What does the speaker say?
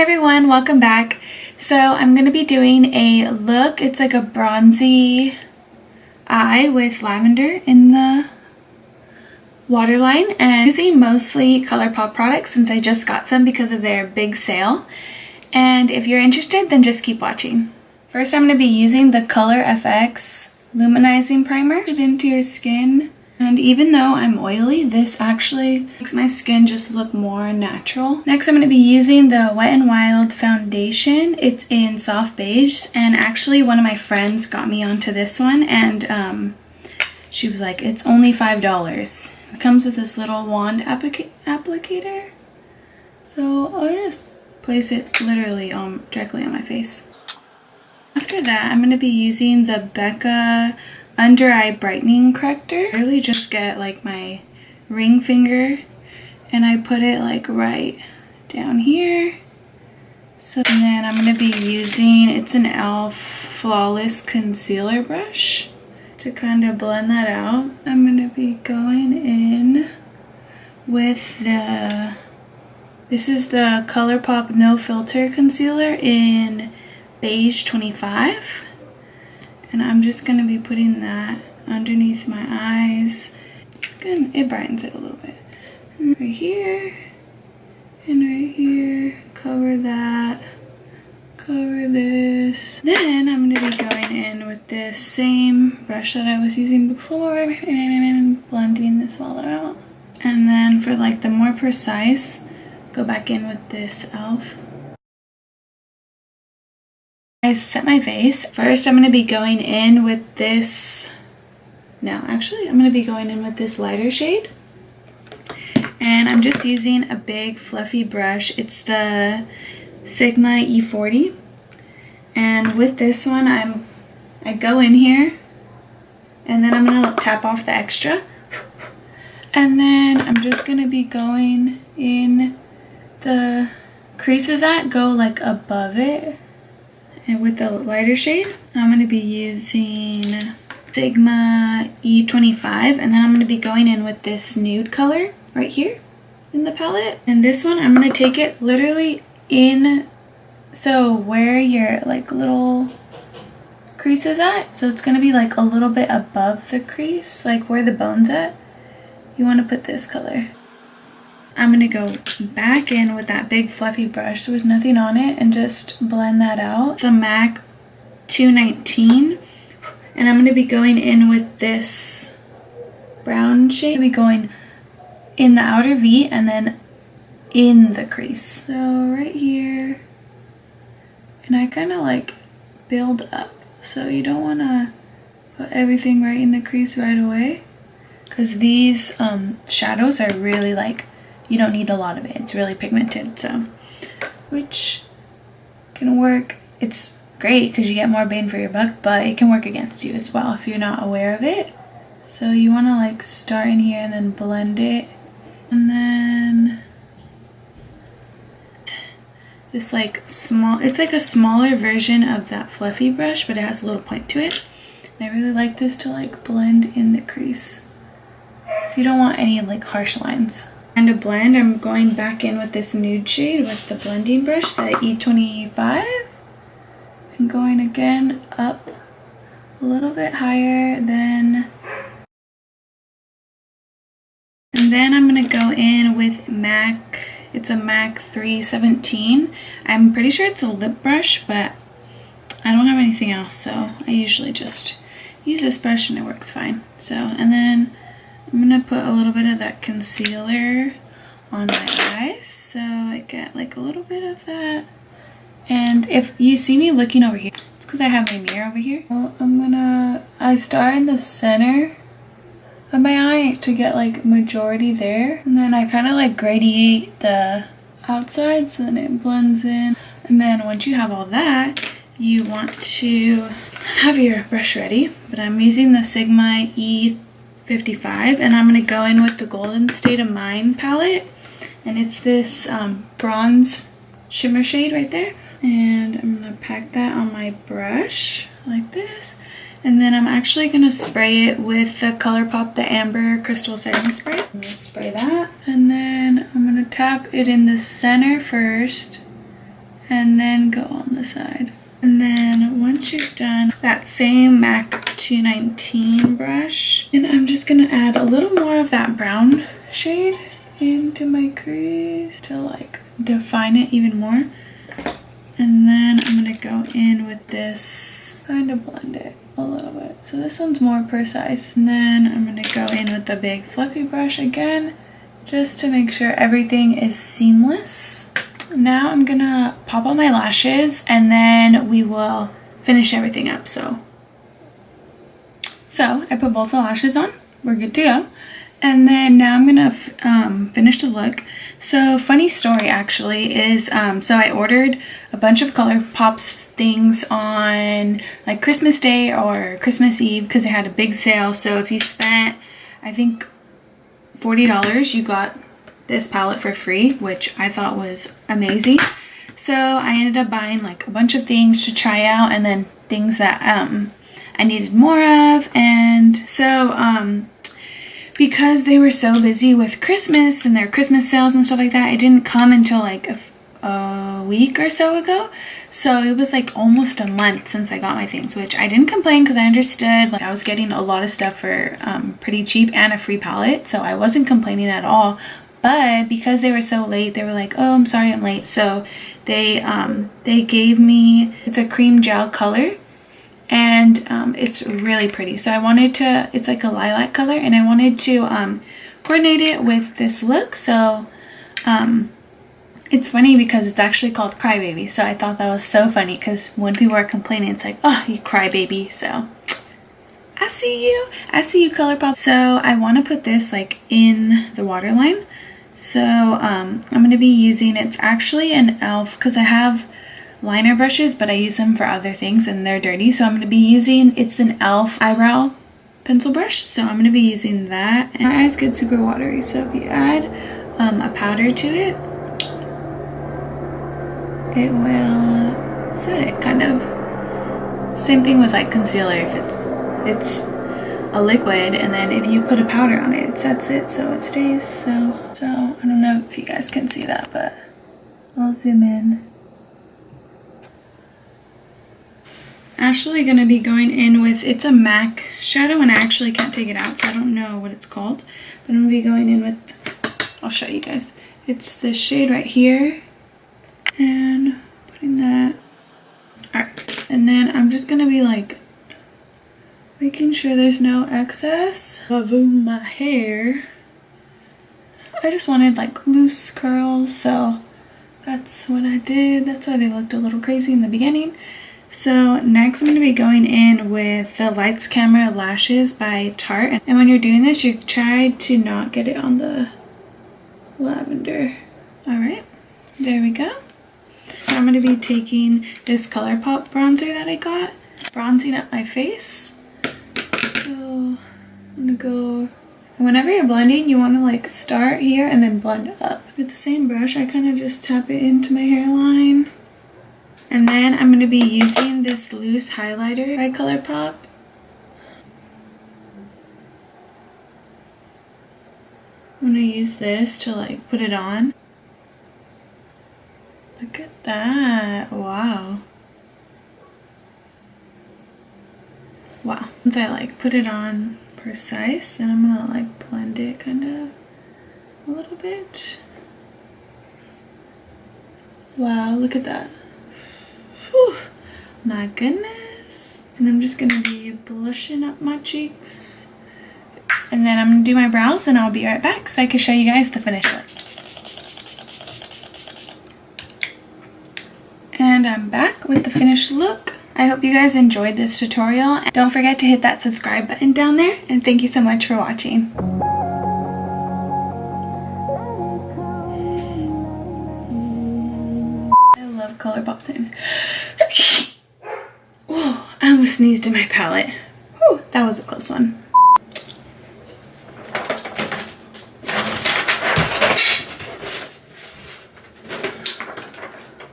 everyone, welcome back. So I'm going to be doing a look. It's like a bronzy eye with lavender in the waterline, and using mostly Colourpop products since I just got some because of their big sale. And if you're interested, then just keep watching. First, I'm going to be using the Color FX Luminizing Primer. Put it into your skin. And even though I'm oily, this actually makes my skin just look more natural. Next, I'm going to be using the Wet n Wild foundation. It's in soft beige, and actually one of my friends got me onto this one, and she was like, it's only $5. It comes with this little wand applicator. So I'll just place it literally directly on my face. After that, I'm going to be using the BECCA Under Eye Brightening Corrector. I really just get like my ring finger and I put it like right down here. And then I'm going to be using, it's an e.l.f. Flawless Concealer brush to kind of blend that out. I'm going to be going in with this is the Colourpop No Filter Concealer in Beige 25. And I'm just going to be putting that underneath my eyes. It brightens it a little bit. And right here, and right here, cover that, cover this. Then I'm going to be going in with this same brush that I was using before, and blending this all out. And then for like the more precise, go back in with this e.l.f. I set my face. First, I'm going to be going in with this. No, actually, I'm going to be going in with this lighter shade. And I'm just using a big fluffy brush. It's the Sigma E40. And with this one, I go in here. And then I'm going to tap off the extra. And then I'm just going to be going in the creases go like above it. And with the lighter shade, I'm going to be using Sigma E25, and then I'm going to be going in with this nude color right here in the palette. And this one, I'm going to take it literally in, so where your like little crease is at, so it's going to be like a little bit above the crease, like where the bone's at. You want to put this color. I'm going to go back in with that big fluffy brush with nothing on it and just blend that out. The MAC 219. And I'm going to be going in with this brown shade. I'll be going in the outer V and then in the crease. So right here. And I kind of like build up. So you don't want to put everything right in the crease right away. Because these shadows are really like, you don't need a lot of it. It's really pigmented, so which can work. It's great because you get more bang for your buck, but it can work against you as well if you're not aware of it. So you want to like start in here and then blend it, and then this like small, it's like a smaller version of that fluffy brush, but it has a little point to it. And I really like this to like blend in the crease, so you don't want any like harsh lines. And to blend, I'm going back in with this nude shade with the blending brush, the E25. And going again up a little bit higher than. And then I'm going to go in with MAC, it's a MAC 317. I'm pretty sure it's a lip brush, but I don't have anything else, so I usually just use this brush and it works fine. So, and then I'm going to put a little bit of that concealer on my eyes, so I get like a little bit of that. And if you see me looking over here, it's because I have my mirror over here. Well, I start in the center of my eye to get like majority there. And then I kind of like gradiate the outside so then it blends in. And then once you have all that, you want to have your brush ready. But I'm using the Sigma E55, and I'm going to go in with the Golden State of Mind palette, and it's this bronze shimmer shade right there, and I'm going to pack that on my brush like this, and then I'm actually going to spray it with the Colourpop the Amber Crystal Setting Spray. I'm going to spray that, and then I'm going to tap it in the center first, and then go on the side. And then once you're done, that same MAC 219 brush, and I'm just gonna add a little more of that brown shade into my crease to like define it even more. And then I'm gonna go in with this, kind of blend it a little bit. So this one's more precise. And then I'm gonna go in with the big fluffy brush again, just to make sure everything is seamless. Now I'm gonna pop on my lashes and then we will finish everything up. So I put both the lashes on, we're good to go. And then now I'm gonna finish the look. So funny story actually is, so I ordered a bunch of Colourpop's things on like Christmas Day or Christmas Eve because they had a big sale. So if you spent, I think $40, you got this palette for free, which I thought was amazing. So I ended up buying like a bunch of things to try out and then things that I needed more of. And so because they were so busy with Christmas and their Christmas sales and stuff like that, it didn't come until like a week or so ago. So it was like almost a month since I got my things, which I didn't complain because I understood like I was getting a lot of stuff for pretty cheap and a free palette, so I wasn't complaining at all. But because they were so late, they were like, oh, I'm sorry I'm late. So they gave me, it's a cream gel color, and it's really pretty. So I wanted to, it's like a lilac color, and I wanted to coordinate it with this look. So it's funny because it's actually called Crybaby. So I thought that was so funny because when people are complaining, it's like, oh, you crybaby. So I see you Colourpop. So I want to put this like in the waterline. So I'm going to be using, it's actually an e.l.f. because I have liner brushes, but I use them for other things and they're dirty. So I'm going to be using, it's an e.l.f. eyebrow pencil brush. So I'm going to be using that. And my eyes get super watery. So if you add a powder to it, it will set it kind of. Same thing with like concealer. If it's a liquid, and then if you put a powder on it, it sets it so it stays. So I don't know if you guys can see that, but I'll zoom in. Actually gonna be going in with, it's a MAC shadow and I actually can't take it out, so I don't know what it's called, but I'm gonna be going in with, I'll show you guys. It's this shade right here, and putting that. Alright, and then I'm just gonna be like making sure there's no excess of my hair. I just wanted like loose curls, so that's what I did. That's why they looked a little crazy in the beginning. So next I'm going to be going in with the Lights Camera Lashes by Tarte. And when you're doing this, you try to not get it on the lavender. Alright, there we go. So I'm going to be taking this Colourpop bronzer that I got, bronzing up my face. So I'm going to go, and whenever you're blending, you want to like start here and then blend up. With the same brush, I kind of just tap it into my hairline. And then I'm going to be using this loose highlighter by Colourpop. I'm going to use this to like put it on. Look at that. Wow. Wow. Once I like put it on precise, then I'm going to like blend it kind of a little bit. Wow, look at that. Whew, my goodness. And I'm just gonna be blushing up my cheeks. And then I'm gonna do my brows and I'll be right back so I can show you guys the finished look. And I'm back with the finished look. I hope you guys enjoyed this tutorial. Don't forget to hit that subscribe button down there, and thank you so much for watching. Colourpop names. Oh, I almost sneezed in my palette. Whew, that was a close one.